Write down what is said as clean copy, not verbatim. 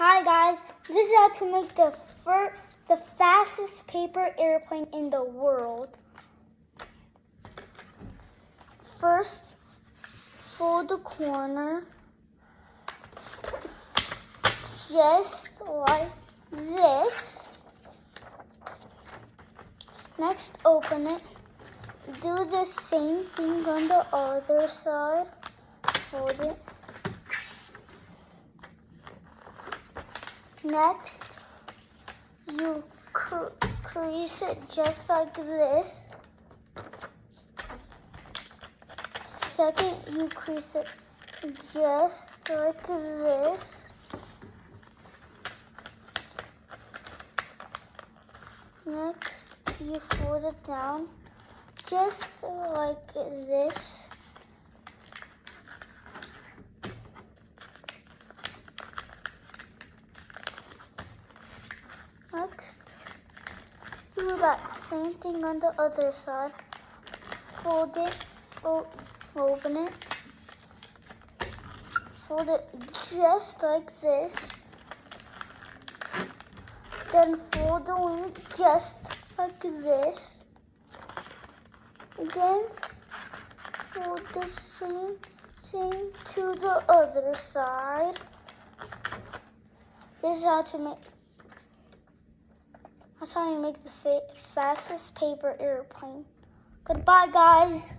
Hi guys, this is how to make the fastest paper airplane in the world. First, fold the corner just like this. Next, open it. Do the same thing on the other side. Fold it. Next, you crease it just like this. Second, you crease it just like this. Next, you fold it down just like this. Next, do that same thing on the other side. Fold it, open it, fold it just like this. Then fold the wing just like this. Then fold the same thing to the other side. This is how you make the fastest paper airplane. Goodbye, guys.